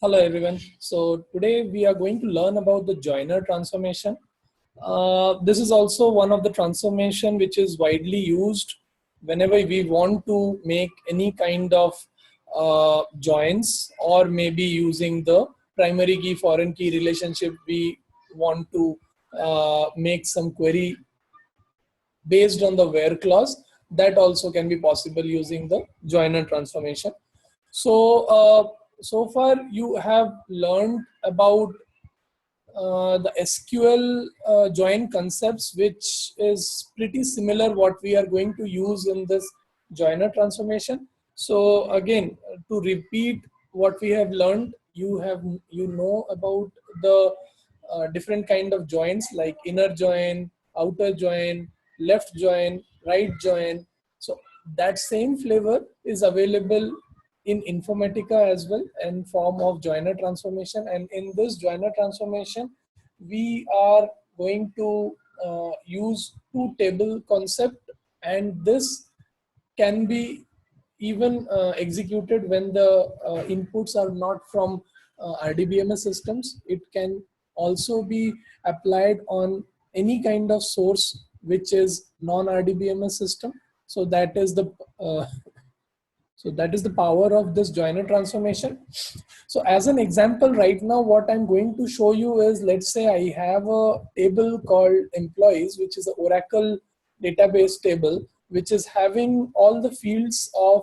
Hello everyone. So today we are going to learn about the joiner transformation. This is also one of the transformation which is widely used whenever we want to make any kind of joins, or maybe using the primary key foreign key relationship. We want to make some query based on the where clause. That also can be possible using the joiner transformation. So far you have learned about the SQL join concepts, which is pretty similar what we are going to use in this joiner transformation. So again, to repeat what we have learned, you know about the different kind of joins like inner join, outer join, left join, right join. So that same flavor is available in Informatica as well in form of joiner transformation. And in this joiner transformation, we are going to use two table concept, and this can be even executed when the inputs are not from RDBMS systems. It can also be applied on any kind of source which is non-RDBMS system. So that is the power of this joiner transformation. So as an example, right now what I'm going to show you is, let's say I have a table called employees, which is an Oracle database table, which is having all the fields of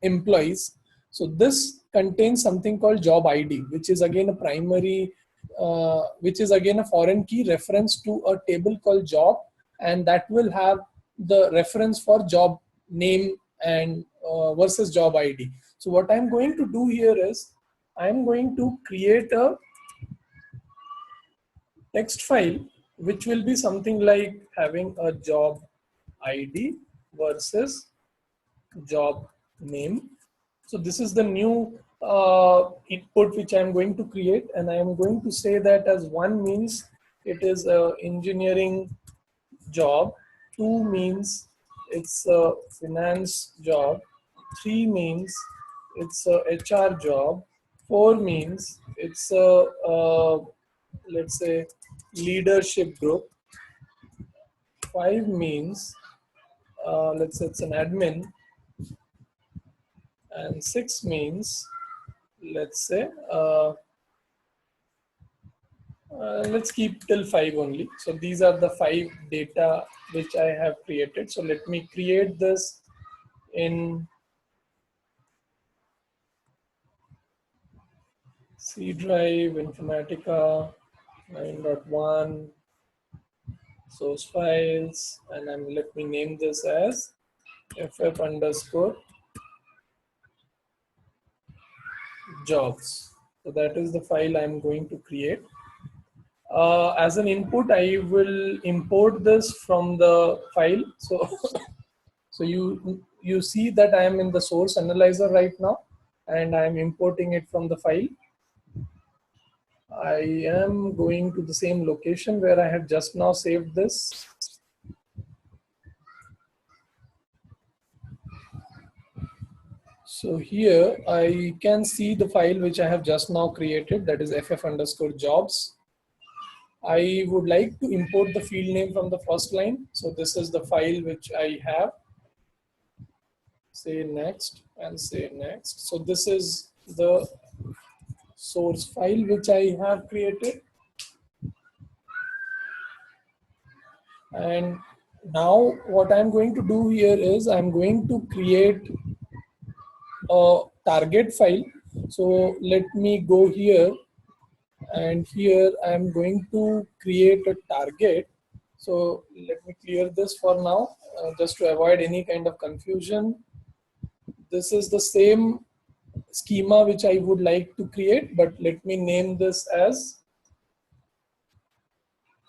employees. So this contains something called job ID, which is again a primary, which is again a foreign key reference to a table called job, and that will have the reference for job name and versus job ID. So what I'm going to do here is I'm going to create a text file which will be something like having a job ID versus job name. So this is the new input which I'm going to create, and I am going to say that as 1 means it is a engineering job, 2 means it's a finance job, 3 means it's a HR job, 4 means it's a let's say leadership group, 5 means let's say it's an admin, and 6 means let's say let's keep till 5 only. So these are the 5 data which I have created. So let me create this in C drive, Informatica 9.1, source files, and let me name this as ff underscore jobs. So that is the file I'm going to create. As an input, I will import this from the file. So you see that I am in the source analyzer right now, and I am importing it from the file. I am going to the same location where I have just now saved this. So here I can see the file which I have just now created, that is ff underscore jobs. I would like to import the field name from the first line. So this is the file which I have. Say next and say next. So this is the source file which I have created. And now what I'm going to do here is I'm going to create a target file. So let me go here, and here I'm going to create a target. So let me clear this for now, just to avoid any kind of confusion. This is the same schema which I would like to create, but let me name this as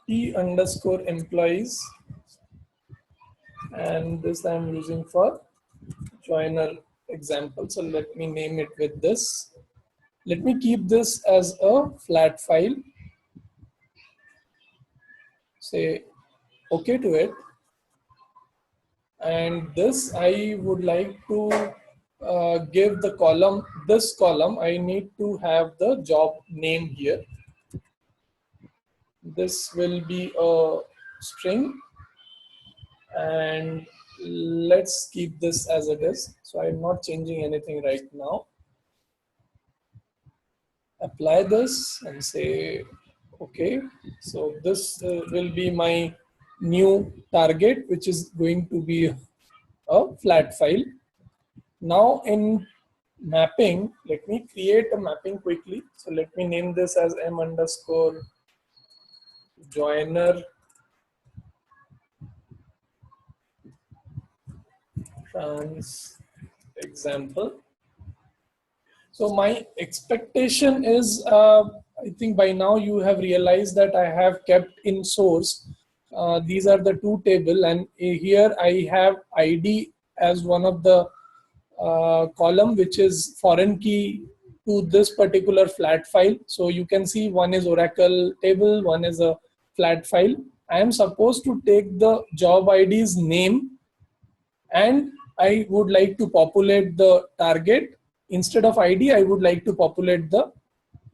T underscore employees, and this I'm using for joiner example. So let me name it with this. Let me keep this as a flat file. Say OK to it. And this I would like to give the column, this column, I need to have the job name here. This will be a string, and let's keep this as it is. So I'm not changing anything right now. Apply this and say okay. So this will be my new target, which is going to be a flat file. Now in mapping, let me create a mapping quickly. So let me name this as m underscore joiner trans example. So my expectation is, I think by now you have realized that I have kept in source. These are the two table, and here I have ID as one of the column, which is foreign key to this particular flat file. So you can see one is Oracle table, one is a flat file. I am supposed to take the job ID's name, and I would like to populate the target. Instead of ID, I would like to populate the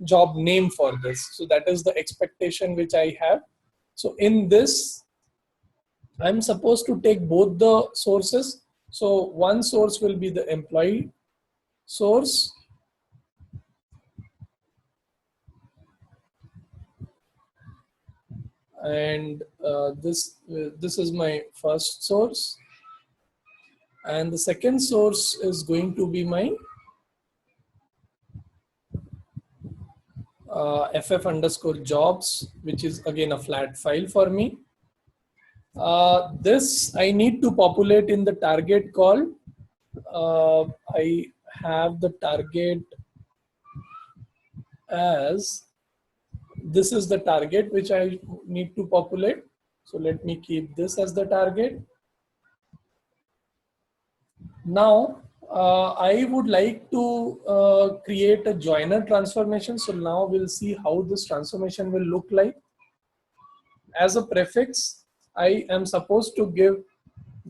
job name for this. So that is the expectation which I have. So in this, I'm supposed to take both the sources. So one source will be the employee source, and this is my first source, and the second source is going to be my ff underscore jobs, which is again a flat file for me. This I need to populate in the target call. I have the target as, this is the target which I need to populate. So let me keep this as the target. Now I would like to create a joiner transformation. So now we'll see how this transformation will look like. As a prefix, I am supposed to give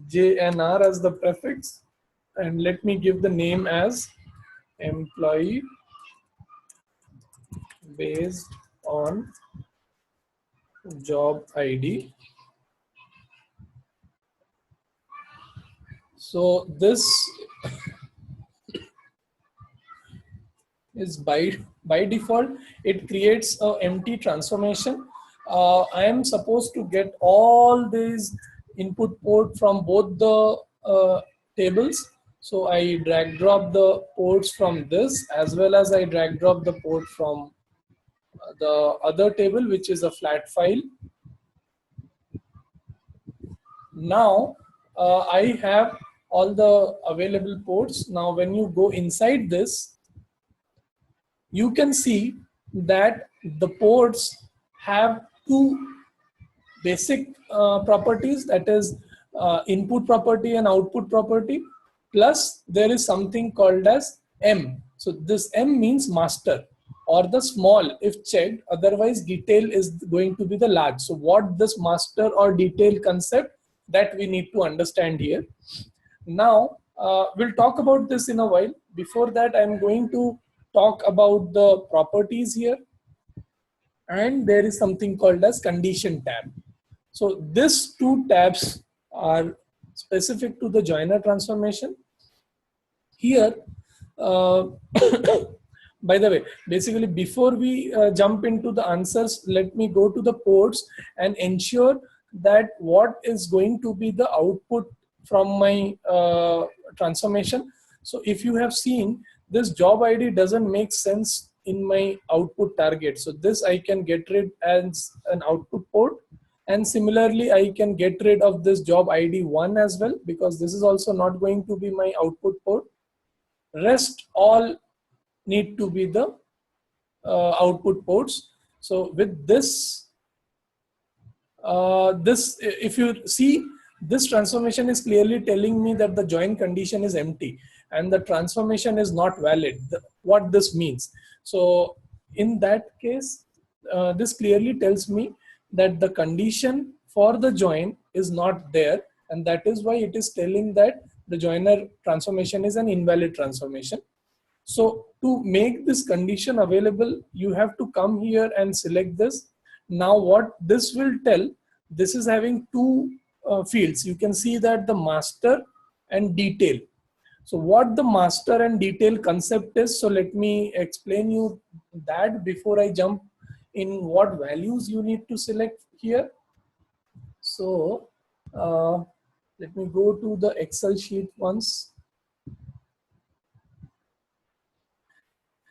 JNR as the prefix, and let me give the name as employee based on job ID. So this is by default, it creates a empty transformation. I am supposed to get all these input port from both the tables. So I drag drop the ports from this, as well as I drag drop the port from the other table, which is a flat file. Now I have all the available ports. Now when you go inside this, you can see that the ports have two basic properties, that is input property and output property, plus there is something called as M. So this M means master or the small if checked, otherwise detail is going to be the large. So what this master or detail concept, that we need to understand here. Now we'll talk about this in a while. Before that, I'm going to talk about the properties here, and there is something called as condition tab. So these two tabs are specific to the joiner transformation. Here by the way, basically before we jump into the answers, let me go to the ports and ensure that what is going to be the output from my transformation. So if you have seen, this job ID doesn't make sense in my output target. So this I can get rid as an output port, and similarly I can get rid of this job ID 1 as well, because this is also not going to be my output port. Rest all need to be the output ports. So with this, if you see, this transformation is clearly telling me that the join condition is empty and the transformation is not valid. What this means, so in that case, this clearly tells me that the condition for the join is not there, and that is why it is telling that the joiner transformation is an invalid transformation. So to make this condition available, you have to come here and select this. Now what this will tell, this is having two fields. You can see that the master and detail. So what the master and detail concept is, so let me explain you that before I jump in what values you need to select here. So let me go to the Excel sheet once.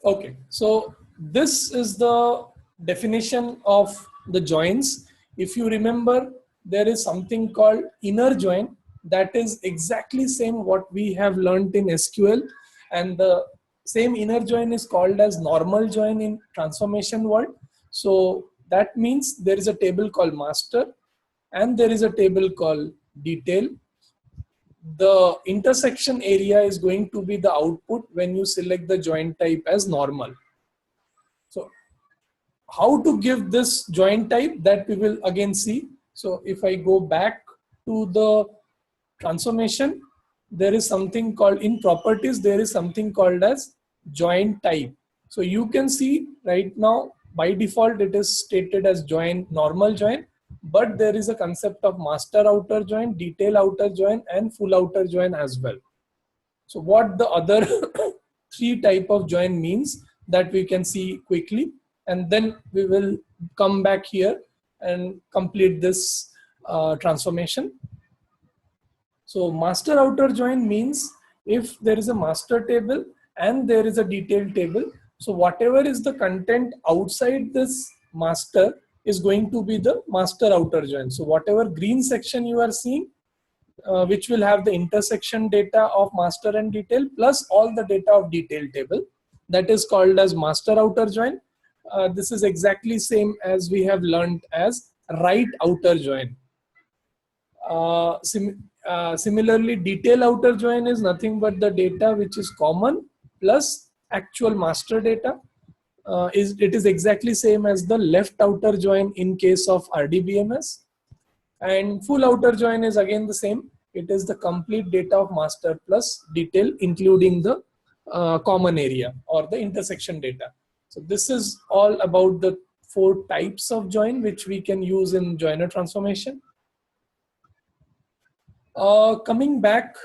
Okay, so this is the definition of the joins. If you remember, there is something called inner join, that is exactly same what we have learned in SQL, and the same inner join is called as normal join in transformation world. So that means there is a table called master and there is a table called detail. The intersection area is going to be the output when you select the join type as normal. So how to give this join type, that we will again see. So if I go back to the transformation, there is something called, in properties, there is something called as join type. So you can see right now by default it is stated as join, normal join, but there is a concept of master outer join, detail outer join, and full outer join as well. So what the other three type of join means, that we can see quickly, and then we will come back here and complete this transformation. So master outer join means if there is a master table and there is a detailed table, so whatever is the content outside this master is going to be the master outer join. So whatever green section you are seeing, which will have the intersection data of master and detail plus all the data of detail table, that is called as master outer join. This is exactly same as we have learned as right outer join. Similarly, detail outer join is nothing but the data which is common plus actual master data. It is exactly same as the left outer join in case of RDBMS. And full outer join is again the same. It is the complete data of master plus detail, including the common area or the intersection data. So this is all about the four types of join which we can use in joiner transformation. Coming back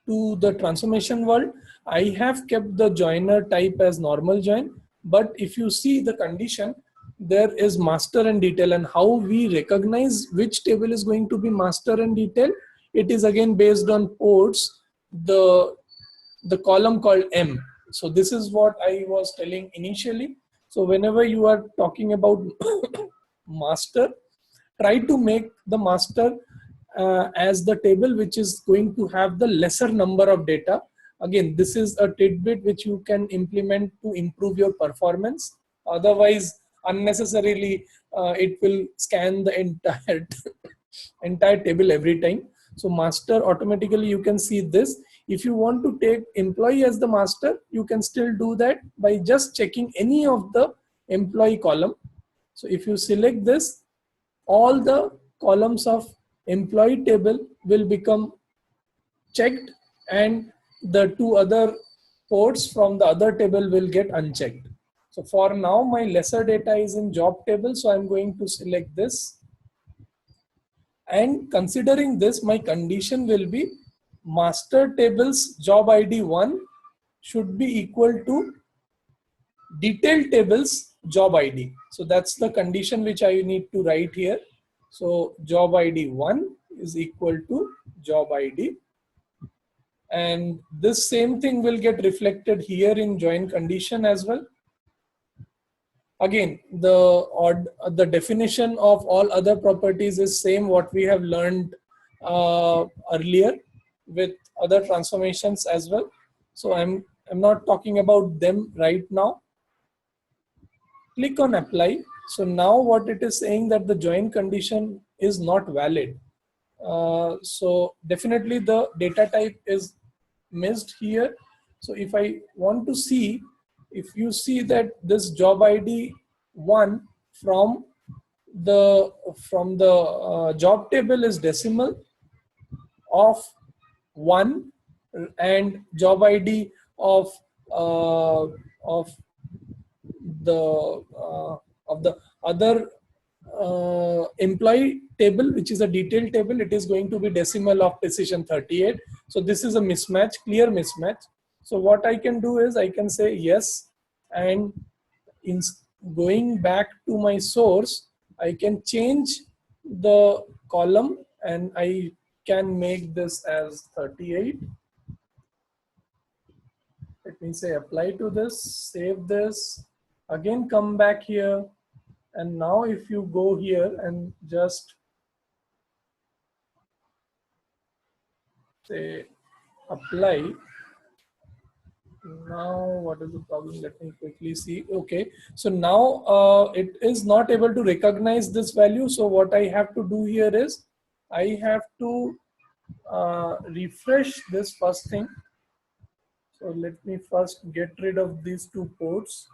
to the transformation world, I have kept the joiner type as normal join, but if you see the condition, there is master and detail, and how we recognize which table is going to be master and detail, it is again based on ports, the column called M. So this is what I was telling initially. So whenever you are talking about master, try to make the master as the table which is going to have the lesser number of data. Again, this is a tidbit which you can implement to improve your performance. Otherwise, unnecessarily, it will scan the entire table every time. So master, automatically you can see this. If you want to take employee as the master, you can still do that by just checking any of the employee column. So if you select this, all the columns of employee table will become checked and the two other ports from the other table will get unchecked. So for now, my lesser data is in job table, so I'm going to select this. And considering this, my condition will be master tables job ID 1 should be equal to detailed tables job ID. So that's the condition which I need to write here. So job ID 1 is equal to job ID. And this same thing will get reflected here in join condition as well. Again, the definition of all other properties is same what we have learned earlier with other transformations as well. So I'm not talking about them right now. Click on apply. So now what it is saying that the join condition is not valid. So definitely the data type is missed here. So if I want to see, if you see that this job ID 1 from the job table is decimal of 1 and job ID of uh, of the of the other employee table, which is a detailed table, it is going to be decimal of precision 38. So this is a mismatch, clear mismatch. So what I can do is I can say yes, and in going back to my source, I can change the column and I can make this as 38. Let me say apply to this, save this, again come back here, and now if you go here and just say apply, now what is the problem? Let me quickly see. Okay, so now it is not able to recognize this value. So what I have to do here is I have to refresh this first thing. So let me first get rid of these two ports.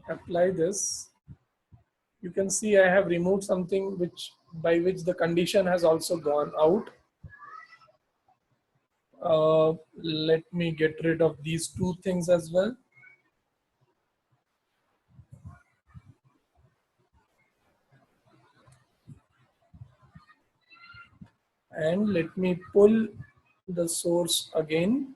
Apply this. You can see I have removed something which by which the condition has also gone out. Let me get rid of these two things as well. And let me pull the source again.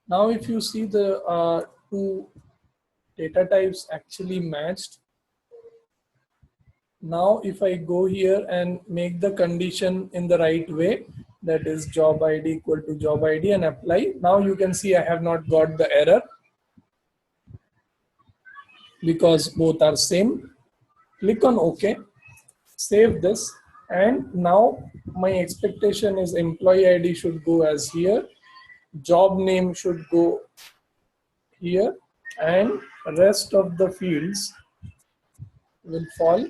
Now if you see the two data types actually matched. Now if I go here and make the condition in the right way, that is job ID equal to job ID, and apply, now you can see I have not got the error because both are same. Click on OK, save this, and now my expectation is employee ID should go as here, job name should go here, and rest of the fields will fall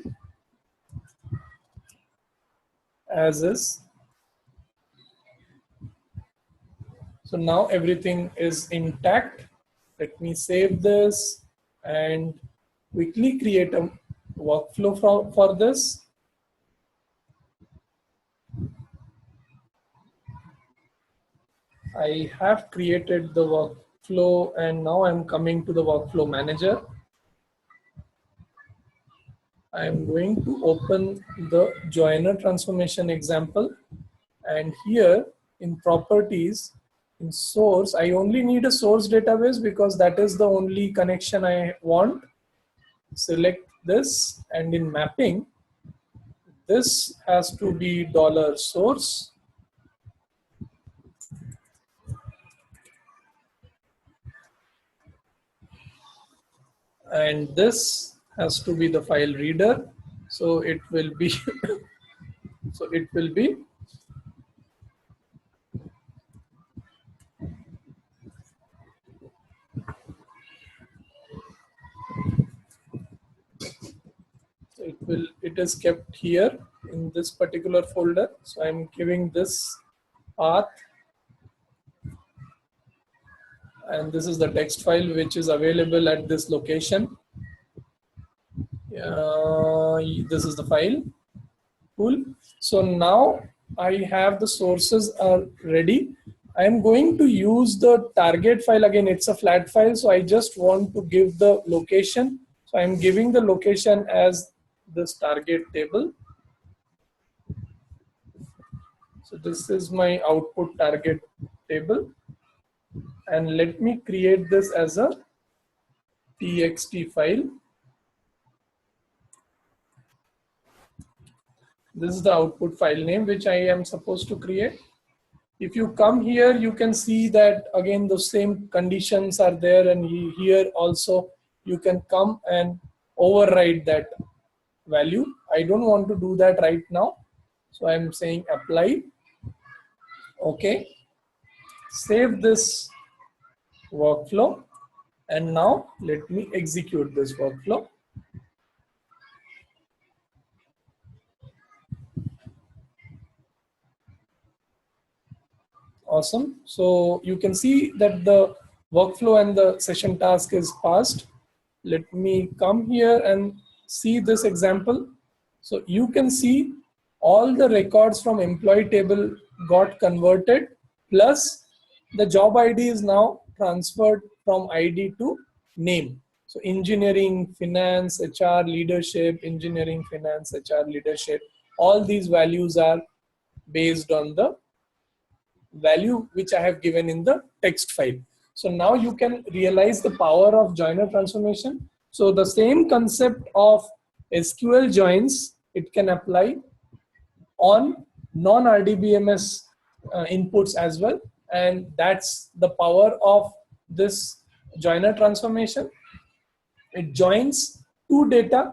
as is. So now everything is intact. Let me save this and quickly create a workflow for this. I have created the workflow and now I'm coming to the workflow manager. I'm going to open the joiner transformation example, and here in properties, in source, I only need a source database because that is the only connection I want. Select this, and in mapping, this has to be $source, and this has to be the file reader. So it will be so it will be it is kept here in this particular folder. So I'm giving this path, and this is the text file which is available at this location. This is the file. Cool. So now I have the sources are ready. I am going to use the target file again. It's a flat file, so I just want to give the location. So I'm giving the location as this target table. So this is my output target table, and let me create this as a txt file. This is the output file name which I am supposed to create. If you come here, you can see that again the same conditions are there, and here also you can come and override that value. I don't want to do that right now, so I'm saying apply. Okay, save this workflow, and now let me execute this workflow. Awesome. So you can see that the workflow and the session task is passed. Let me come here and see this example. So you can see all the records from employee table got converted, plus the job ID is now transferred from ID to name. So engineering, finance, HR, leadership, engineering, finance, HR, leadership, all these values are based on the value which I have given in the text file. So now you can realize the power of joiner transformation. So the same concept of SQL joins, it can apply on non-RDBMS inputs as well. And that's the power of this joiner transformation. It joins two data,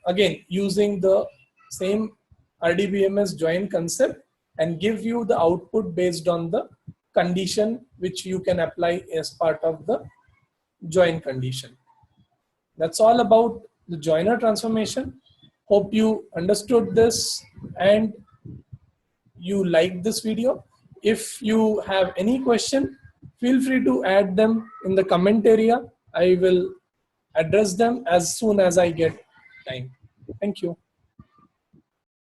again using the same RDBMS join concept, and give you the output based on the condition which you can apply as part of the join condition. That's all about the joiner transformation. Hope you understood this and you like this video. If you have any question, feel free to add them in the comment area. I will address them as soon as I get time. Thank you.